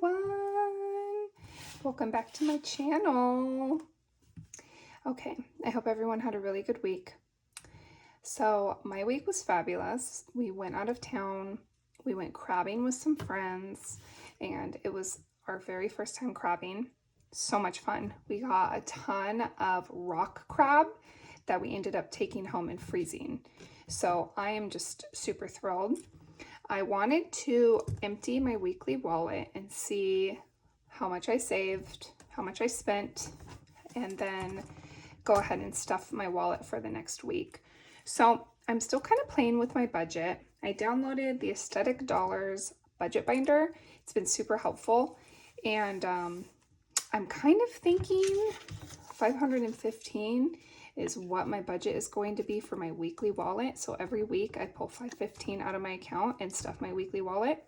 everyone. Welcome back to my channel. Okay, I hope everyone had a really good week. So my week was fabulous. We went out of town. We went crabbing with some friends, and it was our very first time crabbing. So much fun. We got a ton of rock crab that we ended up taking home and freezing. So I am just super thrilled. I wanted to empty my weekly wallet and see how much I saved, how much I spent, and then go ahead and stuff my wallet for the next week. So I'm still kind of playing with my budget. I downloaded the Aesthetic Dollars budget binder. It's been super helpful. And I'm kind of thinking 515 is what my budget is going to be for my weekly wallet. So every week I pull $515 out of my account and stuff my weekly wallet.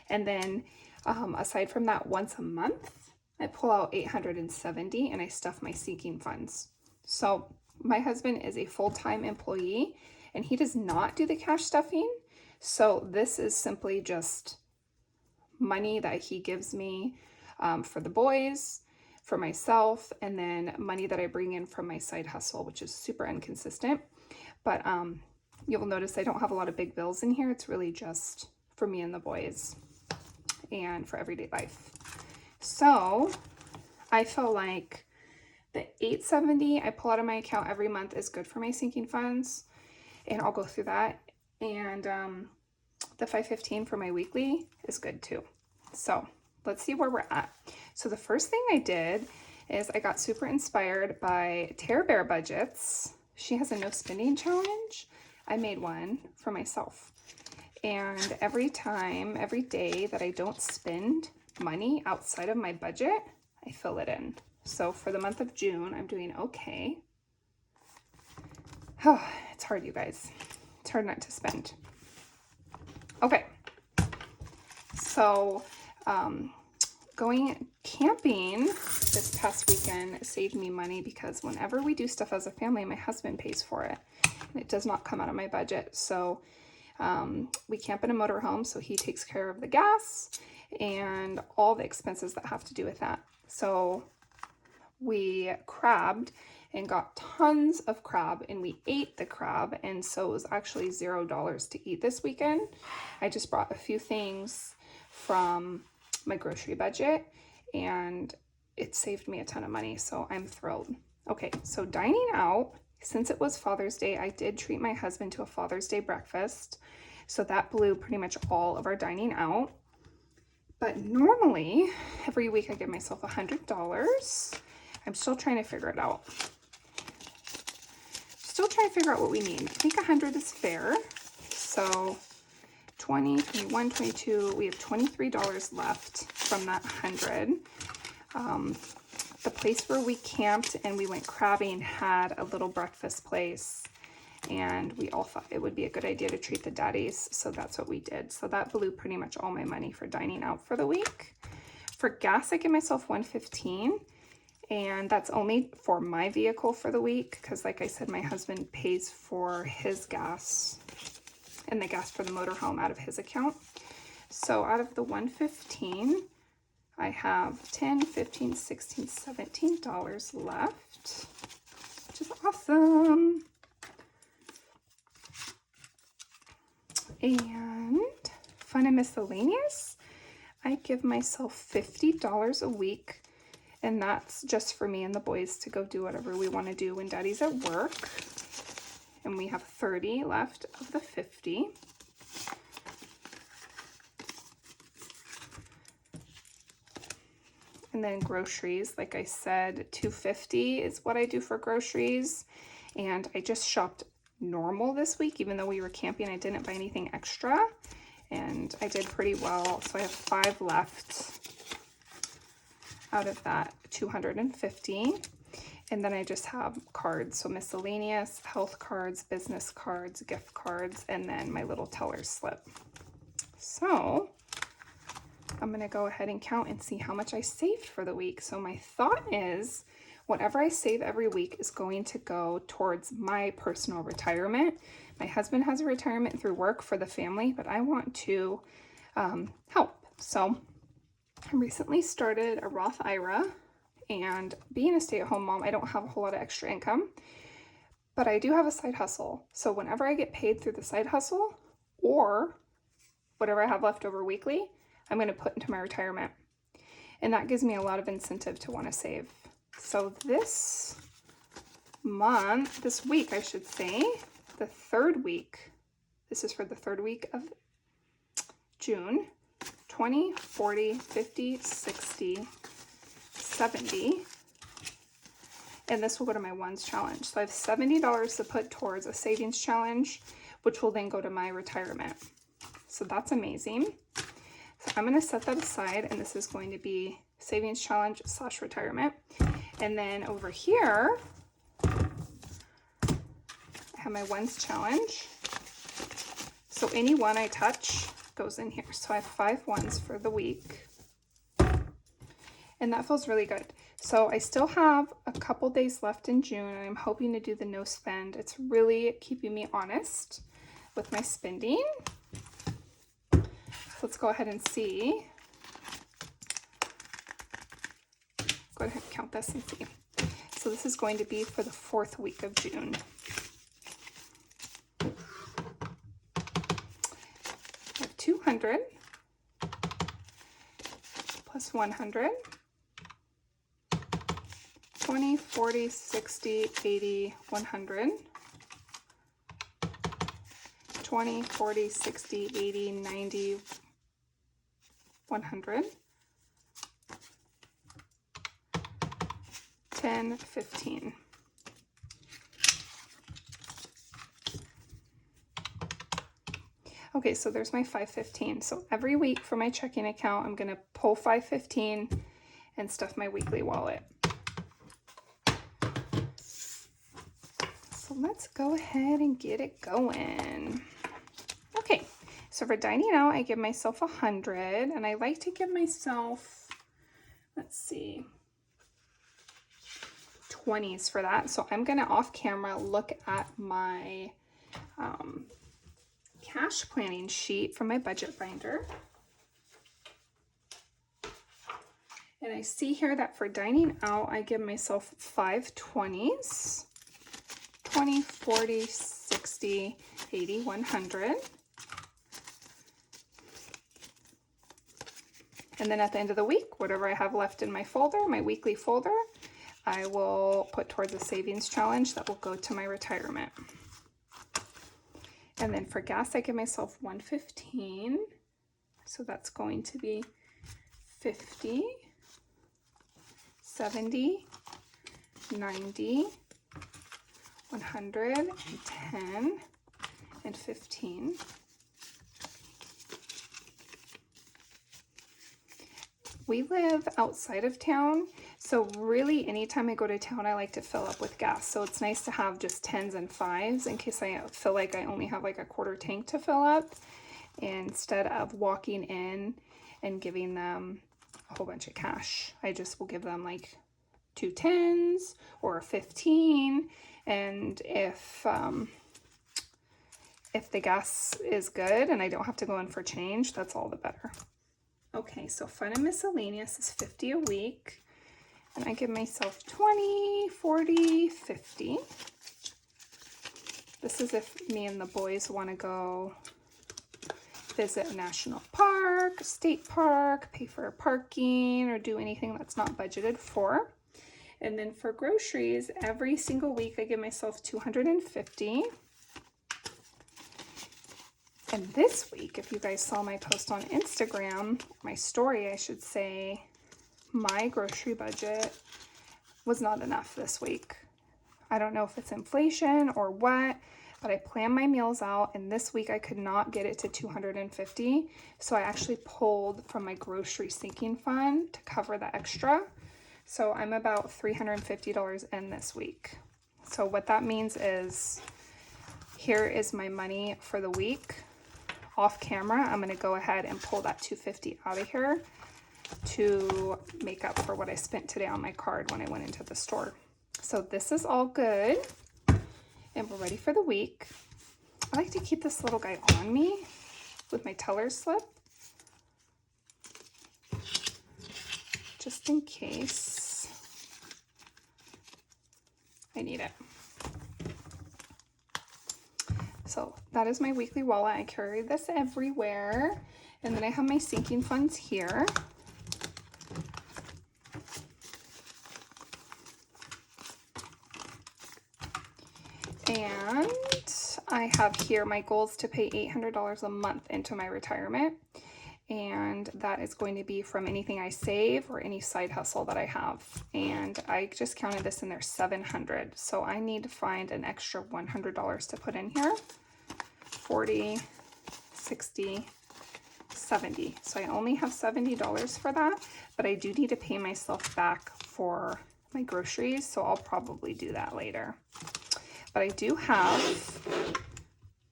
And then aside from that, once a month, I pull out $870 and I stuff my sinking funds. So my husband is a full-time employee and he does not do the cash stuffing. So this is simply just money that he gives me for the boys, for myself, and then money that I bring in from my side hustle, which is super inconsistent. But you'll notice I don't have a lot of big bills in here. It's really just for me and the boys and for everyday life. So I feel like the $870 I pull out of my account every month is good for my sinking funds, and I'll go through that. And the $515 for my weekly is good too. So let's see where we're at. So the first thing I did is I got super inspired by Tara Bear Budgets. She has a no spending challenge. I made one for myself. And every day that I don't spend money outside of my budget, I fill it in. So for the month of June, I'm doing okay. Oh, it's hard, you guys. It's hard not to spend. Okay. So, going camping this past weekend saved me money because whenever we do stuff as a family, my husband pays for it. And it does not come out of my budget. So we camp in a motorhome, so he takes care of the gas and all the expenses that have to do with that. So we crabbed and got tons of crab, and we ate the crab, and so it was actually $0 to eat this weekend. I just brought a few things from my grocery budget and it saved me a ton of money, so I'm thrilled. Okay, so dining out, since it was Father's Day, I did treat my husband to a Father's Day breakfast, so that blew pretty much all of our dining out. But normally every week I give myself $100. I'm still trying to figure it out. Still trying to figure out what we need. I think 100 is fair. So 20, 21, 22, we have $23 left from that 100. The place where we camped and we went crabbing had a little breakfast place, and we all thought it would be a good idea to treat the daddies, so that's what we did. So that blew pretty much all my money for dining out for the week. For gas, I give myself $115, and that's only for my vehicle for the week because, like I said, my husband pays for his gas and the gas for the motorhome out of his account. So out of the $115, I have $10, $15, $16, $17 left, which is awesome. And fun and miscellaneous, I give myself $50 a week, and that's just for me and the boys to go do whatever we want to do when daddy's at work. And we have 30 left of the 50. And then groceries, like I said, $250 is what I do for groceries. And I just shopped normal this week, even though we were camping. I didn't buy anything extra, and I did pretty well. So I have 5 left out of that 250. And then I just have cards, so miscellaneous, health cards, business cards, gift cards, and then my little teller slip. So I'm gonna go ahead and count and see how much I saved for the week. So my thought is whatever I save every week is going to go towards my personal retirement. My husband has a retirement through work for the family, but I want to help. So I recently started a Roth IRA, and being a stay-at-home mom, I don't have a whole lot of extra income, but I do have a side hustle. So whenever I get paid through the side hustle or whatever I have left over weekly, I'm going to put into my retirement. And that gives me a lot of incentive to want to save. So this week, I should say, the third week, this is for the third week of June, 20, 40, 50, 60, 70. And this will go to my ones challenge. So I have $70 to put towards a savings challenge, which will then go to my retirement. So that's amazing. So I'm going to set that aside, and this is going to be savings challenge / retirement. And then over here, I have my ones challenge. So any one I touch goes in here. So I have 5 ones for the week. And that feels really good. So I still have a couple days left in June, and I'm hoping to do the no spend. It's really keeping me honest with my spending. Let's go ahead and see. Go ahead and count this and see. So this is going to be for the 4th week of June. I have 200 plus 100, 20, 40, 60, 80, 100. 20, 40, 60, 80, 90, 100, 10, 15. Okay, so there's my 515. So every week for my checking account, I'm going to pull 515 and stuff my weekly wallet. So let's go ahead and get it going. Okay, so for dining out, I give myself 100, and I like to give myself, let's see, 20s for that. So I'm gonna off camera look at my cash planning sheet from my budget binder. And I see here that for dining out, I give myself 5 20s, 20, 40, 60, 80, 100. And then at the end of the week, whatever I have left in my folder, my weekly folder, I will put towards a savings challenge that will go to my retirement. And then for gas, I give myself 115. So that's going to be 50, 70, 90, 110, and 15. We live outside of town, so really anytime I go to town, I like to fill up with gas. So it's nice to have just 10s and 5s in case I feel like I only have like a quarter tank to fill up, instead of walking in and giving them a whole bunch of cash. I just will give them like 2 10s or a 15, and if the gas is good and I don't have to go in for change, that's all the better. Okay, so fun and miscellaneous is 50 a week, and I give myself 20, 40, 50. This is if me and the boys want to go visit a national park, state park, pay for parking, or do anything that's not budgeted for. And then for groceries, every single week I give myself 250. And this week, if you guys saw my post on Instagram, my story, I should say, my grocery budget was not enough this week. I don't know if it's inflation or what, but I plan my meals out, and this week I could not get it to 250. So I actually pulled from my grocery sinking fund to cover the extra. So I'm about $350 in this week. So what that means is, here is my money for the week. Off camera, I'm going to go ahead and pull that $250 out of here to make up for what I spent today on my card when I went into the store. So this is all good, and we're ready for the week. I like to keep this little guy on me with my teller slip. just in case I need it. So that is my weekly wallet. I carry this everywhere. And then I have my sinking funds here. And I have here my goals to pay $800 a month into my retirement. And that is going to be from anything I save or any side hustle that I have. And I just counted this in there, 700. So I need to find an extra $100 to put in here. 40, 60, 70. So I only have $70 for that, but I do need to pay myself back for my groceries. So I'll probably do that later. But I do have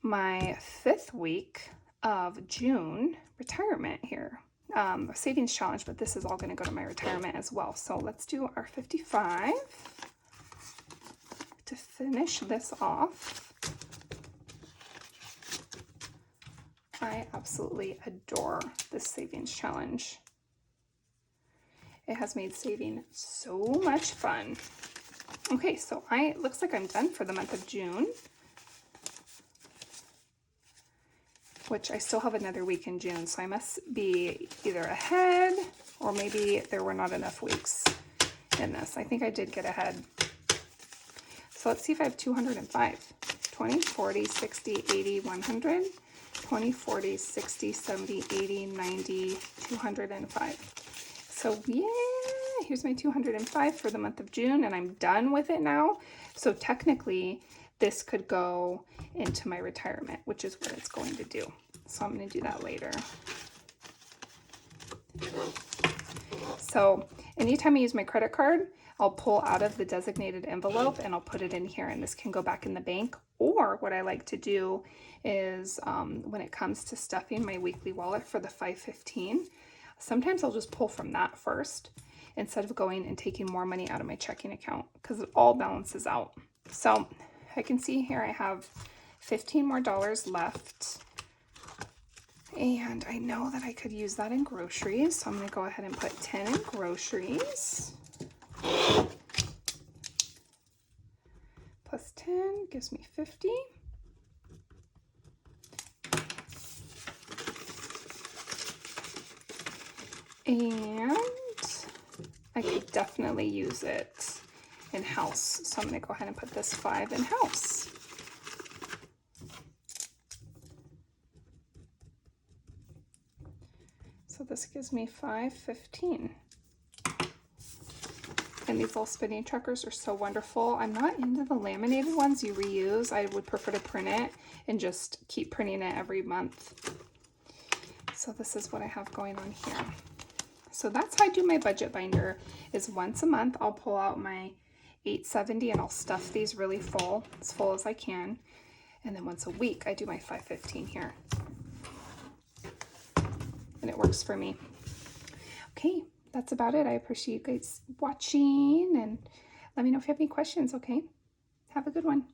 my 5th week of June retirement here, savings challenge, but this is all going to go to my retirement as well. So let's do our 55 to finish this off. I absolutely adore this savings challenge. It has made saving so much fun. Okay, so it looks like I'm done for the month of June, which I still have another week in June, so I must be either ahead or maybe there were not enough weeks in this. I think I did get ahead. So let's see if I have 205. 20, 40, 60, 80, 100, 20, 40, 60, 70, 80, 90, 205. So yeah, here's my 205 for the month of June, and I'm done with it now. So technically, this could go into my retirement, which is what it's going to do. So I'm going to do that later. So anytime I use my credit card, I'll pull out of the designated envelope and I'll put it in here, and this can go back in the bank. Or what I like to do is when it comes to stuffing my weekly wallet for the 515, sometimes I'll just pull from that first instead of going and taking more money out of my checking account, because it all balances out. So I can see here I have $15 more left, and I know that I could use that in groceries, so I'm going to go ahead and put 10 in groceries. Plus 10 gives me 50. And I could definitely use it in house. So I'm going to go ahead and put this 5 in house. So this gives me 515. And these little spinning checkers are so wonderful. I'm not into the laminated ones you reuse. I would prefer to print it and just keep printing it every month. So this is what I have going on here. So that's how I do my budget binder, is once a month I'll pull out my 870 and I'll stuff these really full, as full as I can. And then once a week I do my 515 here. And it works for me. Okay, that's about it. I appreciate you guys watching, and let me know if you have any questions, okay? Have a good one.